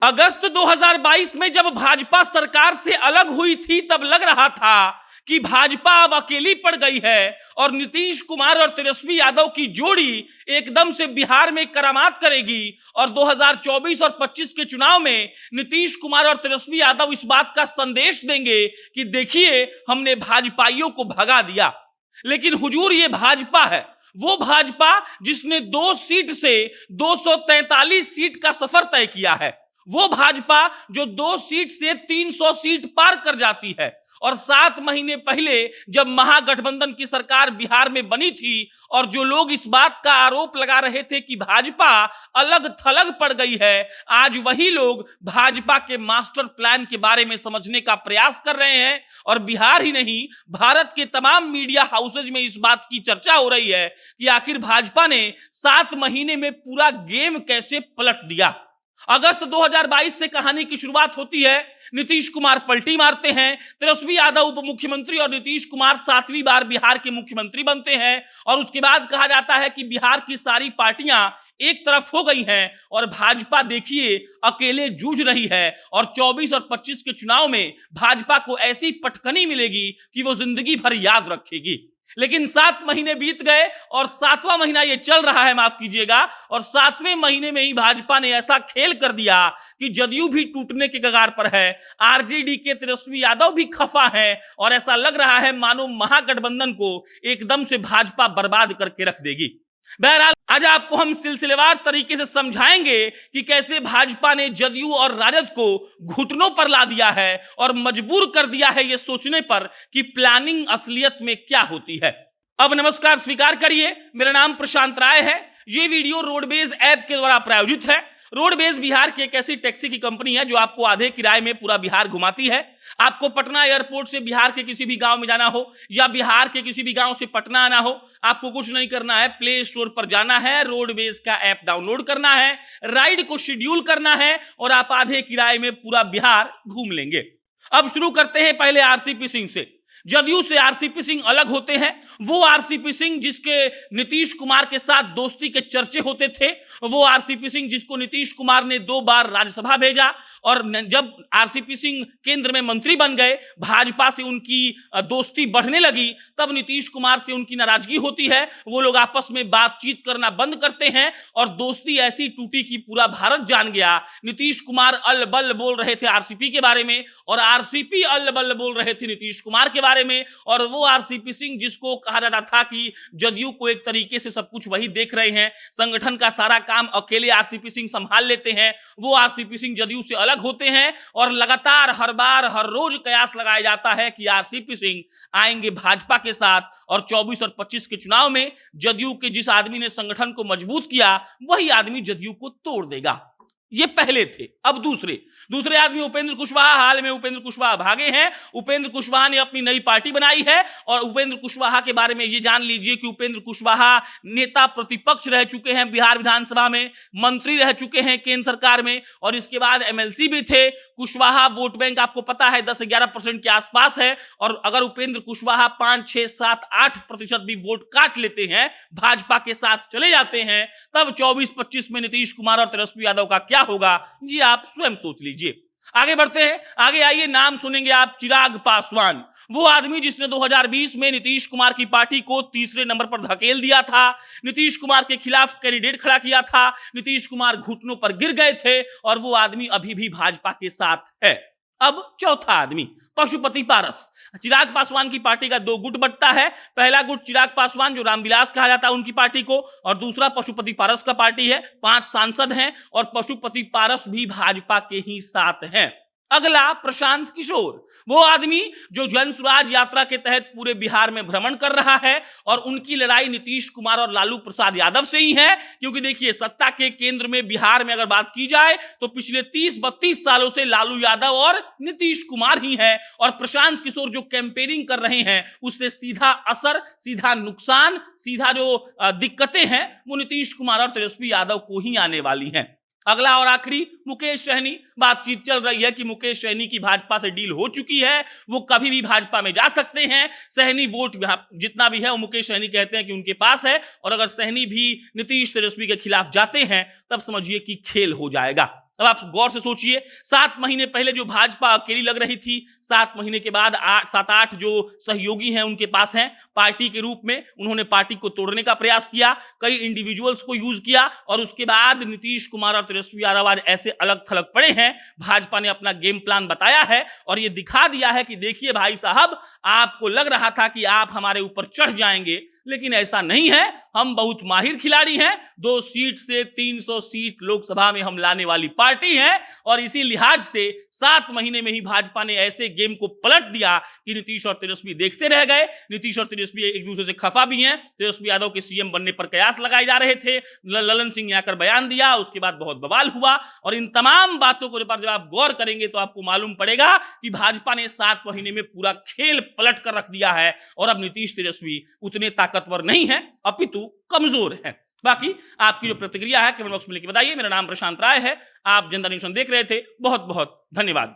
अगस्त 2022 में जब भाजपा सरकार से अलग हुई थी तब लग रहा था कि भाजपा अब अकेली पड़ गई है और नीतीश कुमार और तेजस्वी यादव की जोड़ी एकदम से बिहार में करामात करेगी और 2024 और 25 के चुनाव में नीतीश कुमार और तेजस्वी यादव इस बात का संदेश देंगे कि देखिए हमने भाजपाइयों को भगा दिया। लेकिन हुजूर, ये भाजपा है, वो भाजपा जिसने 2 सीट से 243 सीट का सफर तय किया है, वो भाजपा जो 2 सीट से 300 सीट पार कर जाती है। और 7 महीने पहले जब महागठबंधन की सरकार बिहार में बनी थी और जो लोग इस बात का आरोप लगा रहे थे कि भाजपा अलग थलग पड़ गई है, आज वही लोग भाजपा के मास्टर प्लान के बारे में समझने का प्रयास कर रहे हैं। और बिहार ही नहीं, भारत के तमाम मीडिया हाउसेज में इस बात की चर्चा हो रही है कि आखिर भाजपा ने 7 महीने में पूरा गेम कैसे पलट दिया। अगस्त 2022 से कहानी की शुरुआत होती है। नीतीश कुमार पलटी मारते हैं, तेजस्वी यादव उप मुख्यमंत्री और नीतीश कुमार 7वीं बार बिहार के मुख्यमंत्री बनते हैं। और उसके बाद कहा जाता है कि बिहार की सारी पार्टियां एक तरफ हो गई हैं और भाजपा देखिए अकेले जूझ रही है। और 24 और 25 के चुनाव में भाजपा को ऐसी पटकनी मिलेगी कि वो जिंदगी भर याद रखेगी। लेकिन 7 महीने बीत गए और 7वां महीना ये चल रहा है, माफ कीजिएगा, और 7वें महीने में ही भाजपा ने ऐसा खेल कर दिया कि जदयू भी टूटने के कगार पर है, आरजेडी के तेजस्वी यादव भी खफा हैं और ऐसा लग रहा है मानो महागठबंधन को एकदम से भाजपा बर्बाद करके रख देगी। बहरहाल आज आपको हम सिलसिलेवार तरीके से समझाएंगे कि कैसे भाजपा ने जदयू और राजद को घुटनों पर ला दिया है और मजबूर कर दिया है ये सोचने पर कि प्लानिंग असलियत में क्या होती है। अब नमस्कार स्वीकार करिए, मेरा नाम प्रशांत राय है। ये वीडियो रोडवेज ऐप के द्वारा प्रायोजित है। रोडवेज बिहार की एक ऐसी टैक्सी की कंपनी है जो आपको आधे किराए में पूरा बिहार घुमाती है। आपको पटना एयरपोर्ट से बिहार के किसी भी गांव में जाना हो या बिहार के किसी भी गांव से पटना आना हो, आपको कुछ नहीं करना है, प्ले स्टोर पर जाना है, रोडवेज का ऐप डाउनलोड करना है, राइड को शेड्यूल करना है और आप आधे किराए में पूरा बिहार घूम लेंगे। अब शुरू करते हैं पहले आरसीपी सिंह से। जदयू से आरसीपी सिंह अलग होते हैं। वो आरसीपी सिंह जिसके नीतीश कुमार के साथ दोस्ती के चर्चे होते थे, वो आरसीपी सिंह जिसको नीतीश कुमार ने 2 बार राज्यसभा भेजा और जब आरसीपी सिंह केंद्र में मंत्री बन गए, भाजपा से उनकी दोस्ती बढ़ने लगी, तब नीतीश कुमार से उनकी नाराजगी होती है। वो लोग आपस में बातचीत करना बंद करते हैं और दोस्ती ऐसी टूटी कि पूरा भारत जान गया। नीतीश कुमार अल-बल बोल रहे थे आरसीपी के बारे में और आरसीपी अल-बल बोल रहे थे नीतीश कुमार के बारे में। और वो आरसीपी सिंह जिसको कहा जाता था कि जदयू को एक तरीके से सब कुछ वही देख रहे हैं, संगठन का सारा काम अकेले आरसीपी सिंह संभाल लेते हैं, वो आरसीपी सिंह जदयू से अलग होते हैं। और लगातार हर बार हर रोज कयास लगाया जाता है कि आरसीपी सिंह आएंगे भाजपा के साथ और 24 और 25 के चुनाव में जदयू के जिस आदमी ने संगठन को मजबूत किया वही आदमी जदयू को तोड़ देगा। ये पहले थे। अब दूसरे आदमी उपेंद्र कुशवाहा। हाल में उपेंद्र कुशवाहा भागे हैं। उपेंद्र कुशवाहा ने अपनी नई पार्टी बनाई है और उपेंद्र कुशवाहा के बारे में ये जान लीजिए कि उपेंद्र कुशवाहा नेता प्रतिपक्ष रह चुके हैं बिहार विधानसभा में, मंत्री रह चुके हैं केंद्र सरकार में और इसके बाद एमएलसी भी थे। कुशवाहा वोट बैंक आपको पता है 10-11% के आसपास है और अगर उपेंद्र कुशवाहा 5, 6, 7, 8% भी वोट काट लेते हैं, भाजपा के साथ चले जाते हैं, तब 24-25 में नीतीश कुमार और तेजस्वी यादव का क्या होगा जी आप स्वयं सोच लीजिए। आगे बढ़ते हैं, आगे आइए, नाम सुनेंगे आप चिराग पासवान। वो आदमी जिसने 2020 में नीतीश कुमार की पार्टी को तीसरे नंबर पर धकेल दिया था, नीतीश कुमार के खिलाफ कैंडिडेट खड़ा किया था, नीतीश कुमार घुटनों पर गिर गए थे और वो आदमी अभी भी भाजपा के साथ है। अब चौथा आदमी पशुपति पारस। चिराग पासवान की पार्टी का 2 गुट बंटता है। पहला गुट चिराग पासवान जो रामविलास कहा जाता है उनकी पार्टी को, और दूसरा पशुपति पारस का पार्टी है। 5 सांसद हैं और पशुपति पारस भी भाजपा के ही साथ हैं। अगला प्रशांत किशोर, वो आदमी जो जन स्वराज यात्रा के तहत पूरे बिहार में भ्रमण कर रहा है और उनकी लड़ाई नीतीश कुमार और लालू प्रसाद यादव से ही है। क्योंकि देखिए, सत्ता के केंद्र में बिहार में अगर बात की जाए तो पिछले 30-32 सालों से लालू यादव और नीतीश कुमार ही है और प्रशांत किशोर जो कैंपेनिंग कर रहे हैं उससे सीधा असर, सीधा नुकसान, सीधा जो दिक्कतें हैं वो नीतीश कुमार और तेजस्वी यादव को ही आने वाली हैं। अगला और आखिरी मुकेश सहनी। बातचीत चल रही है कि मुकेश सहनी की भाजपा से डील हो चुकी है, वो कभी भी भाजपा में जा सकते हैं। सहनी वोट जितना भी है वो मुकेश सहनी कहते हैं कि उनके पास है और अगर सहनी भी नीतीश तेजस्वी के खिलाफ जाते हैं तब समझिए कि खेल हो जाएगा। अब आप गौर से सोचिए, 7 महीने पहले जो भाजपा अकेली लग रही थी, 7 महीने के बाद 7-8 जो सहयोगी हैं उनके पास हैं पार्टी के रूप में, उन्होंने पार्टी को तोड़ने का प्रयास किया, कई इंडिविजुअल्स को यूज किया, और उसके बाद नीतीश कुमार और तेजस्वी यादव आज ऐसे अलग थलग पड़े हैं। भाजपा ने अपना गेम प्लान बताया है और ये दिखा दिया है कि देखिए भाई साहब, आपको लग रहा था कि आप हमारे ऊपर चढ़ जाएंगे, लेकिन ऐसा नहीं है। हम बहुत माहिर खिलाड़ी हैं, 2 सीट से 300 सीट लोकसभा में हम लाने वाली पार्टी है, और इसी लिहाज से 7 महीने में ही भाजपा ने ऐसे गेम को पलट दिया कि नीतीश और तेजस्वी देखते रह गए। नीतीश और तेजस्वी एक दूसरे से खफा भी हैं। तेजस्वी यादव के सीएम बनने पर कयास लगाए जा रहे थे, ललन सिंह ने आकर बयान दिया, उसके बाद बहुत बवाल हुआ, और इन तमाम बातों को जब आप गौर करेंगे तो आपको मालूम पड़ेगा कि भाजपा ने 7 महीने में पूरा खेल पलट कर रख दिया है, और अब नीतीश तेजस्वी उतने ताकतवर नहीं है, अपितु कमजोर है। बाकी आपकी जो प्रतिक्रिया है कमेंट बॉक्स में लिख के बताइए। मेरा नाम प्रशांत राय है, आप जनता न्यूज़ देख रहे थे। बहुत बहुत धन्यवाद।